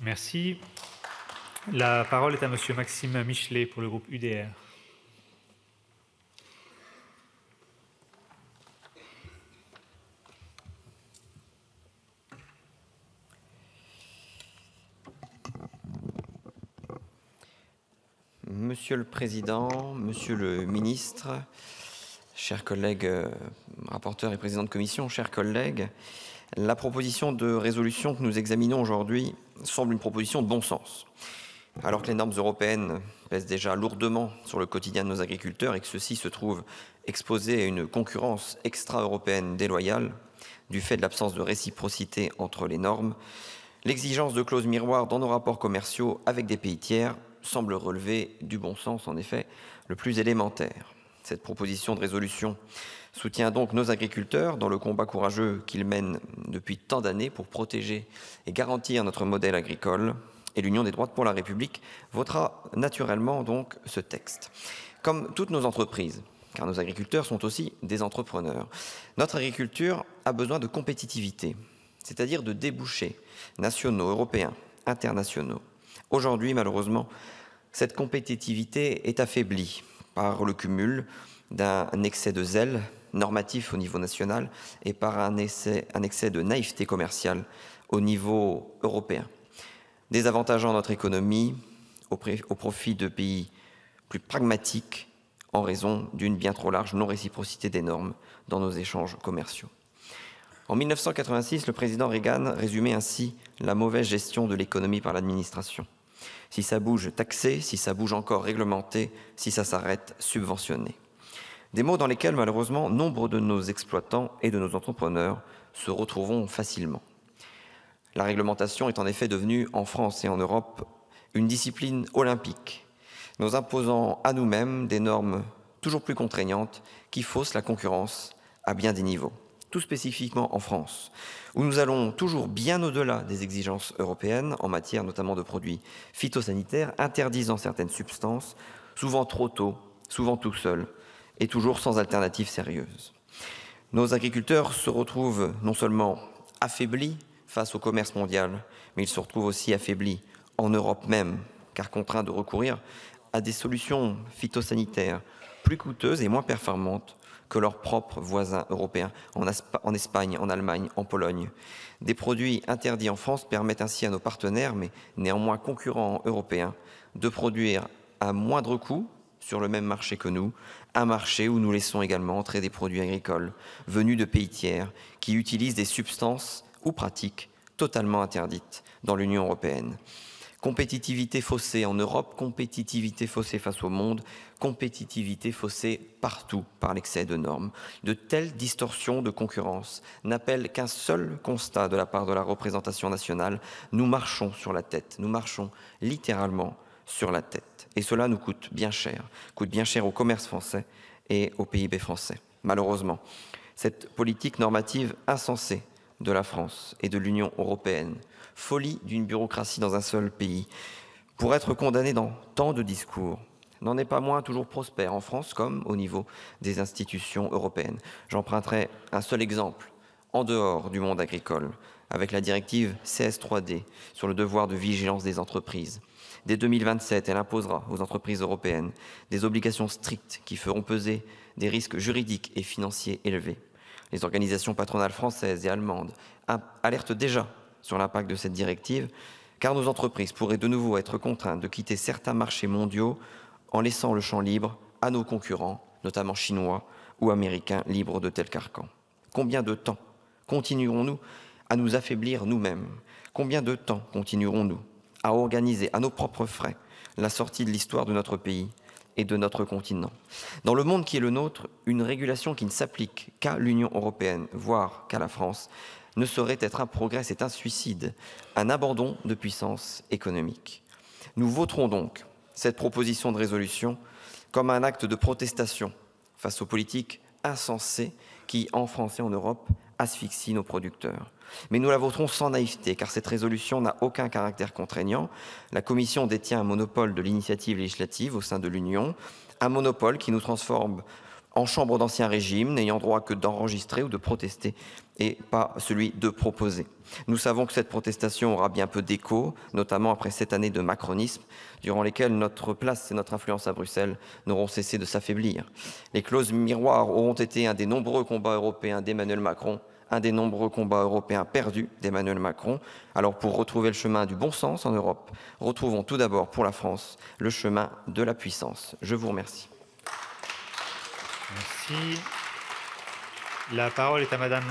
Merci. La parole est à Monsieur Maxime Michelet pour le groupe UDR. Monsieur le Président, Monsieur le Ministre, chers collègues rapporteurs et présidents de commission, chers collègues, la proposition de résolution que nous examinons aujourd'hui semble une proposition de bon sens. Alors que les normes européennes pèsent déjà lourdement sur le quotidien de nos agriculteurs et que ceux-ci se trouvent exposés à une concurrence extra-européenne déloyale du fait de l'absence de réciprocité entre les normes, l'exigence de clauses miroirs dans nos rapports commerciaux avec des pays tiers semble relever du bon sens, en effet, le plus élémentaire. Cette proposition de résolution soutient donc nos agriculteurs dans le combat courageux qu'ils mènent depuis tant d'années pour protéger et garantir notre modèle agricole. Et l'Union des droites pour la République votera naturellement donc ce texte. Comme toutes nos entreprises, car nos agriculteurs sont aussi des entrepreneurs, notre agriculture a besoin de compétitivité, c'est-à-dire de débouchés nationaux, européens, internationaux. Aujourd'hui, malheureusement, cette compétitivité est affaiblie par le cumul d'un excès de zèle normatif au niveau national et par un excès de naïveté commerciale au niveau européen, désavantageant notre économie au profit de pays plus pragmatiques en raison d'une bien trop large non-réciprocité des normes dans nos échanges commerciaux. En 1986, le président Reagan résumait ainsi la mauvaise gestion de l'économie par l'administration. Si ça bouge, taxé, si ça bouge encore, réglementé, si ça s'arrête, subventionné. Des mots dans lesquels, malheureusement, nombre de nos exploitants et de nos entrepreneurs se retrouveront facilement. La réglementation est en effet devenue, en France et en Europe, une discipline olympique, nous imposant à nous-mêmes des normes toujours plus contraignantes qui faussent la concurrence à bien des niveaux. Tout spécifiquement en France, où nous allons toujours bien au-delà des exigences européennes en matière notamment de produits phytosanitaires, interdisant certaines substances, souvent trop tôt, souvent tout seuls, et toujours sans alternative sérieuse. Nos agriculteurs se retrouvent non seulement affaiblis face au commerce mondial, mais ils se retrouvent aussi affaiblis en Europe même, car contraints de recourir à des solutions phytosanitaires plus coûteuses et moins performantes que leurs propres voisins européens, en Espagne, en Allemagne, en Pologne. Des produits interdits en France permettent ainsi à nos partenaires, mais néanmoins concurrents européens, de produire à moindre coût sur le même marché que nous, un marché où nous laissons également entrer des produits agricoles venus de pays tiers qui utilisent des substances ou pratiques totalement interdites dans l'Union européenne. Compétitivité faussée en Europe, compétitivité faussée face au monde, compétitivité faussée partout par l'excès de normes. De telles distorsions de concurrence n'appellent qu'un seul constat de la part de la représentation nationale. Nous marchons sur la tête, nous marchons littéralement sur la tête. Et cela nous coûte bien cher au commerce français et au PIB français. Malheureusement, cette politique normative insensée de la France et de l'Union européenne, folie d'une bureaucratie dans un seul pays, pour être condamnée dans tant de discours, n'en est pas moins toujours prospère en France comme au niveau des institutions européennes. J'emprunterai un seul exemple en dehors du monde agricole, avec la directive CS3D sur le devoir de vigilance des entreprises. Dès 2027, elle imposera aux entreprises européennes des obligations strictes qui feront peser des risques juridiques et financiers élevés. Les organisations patronales françaises et allemandes alertent déjà sur l'impact de cette directive, car nos entreprises pourraient de nouveau être contraintes de quitter certains marchés mondiaux en laissant le champ libre à nos concurrents, notamment chinois ou américains, libres de tels carcans. Combien de temps continuerons-nous à nous affaiblir nous-mêmes? Combien de temps continuerons-nous à organiser à nos propres frais la sortie de l'histoire de notre pays et de notre continent? Dans le monde qui est le nôtre, une régulation qui ne s'applique qu'à l'Union européenne, voire qu'à la France, ne saurait être un progrès, c'est un suicide, un abandon de puissance économique. Nous voterons donc cette proposition de résolution comme un acte de protestation face aux politiques insensées qui, en France et en Europe, asphyxient nos producteurs. Mais nous la voterons sans naïveté, car cette résolution n'a aucun caractère contraignant. La Commission détient un monopole de l'initiative législative au sein de l'Union, un monopole qui nous transforme en chambre d'ancien régime, n'ayant droit que d'enregistrer ou de protester et pas celui de proposer. Nous savons que cette protestation aura bien peu d'écho, notamment après cette année de macronisme, durant lesquelles notre place et notre influence à Bruxelles n'auront cessé de s'affaiblir. Les clauses miroirs auront été un des nombreux combats européens d'Emmanuel Macron, un des nombreux combats européens perdus d'Emmanuel Macron. Alors pour retrouver le chemin du bon sens en Europe, retrouvons tout d'abord pour la France le chemin de la puissance. Je vous remercie. Merci. La parole est à Madame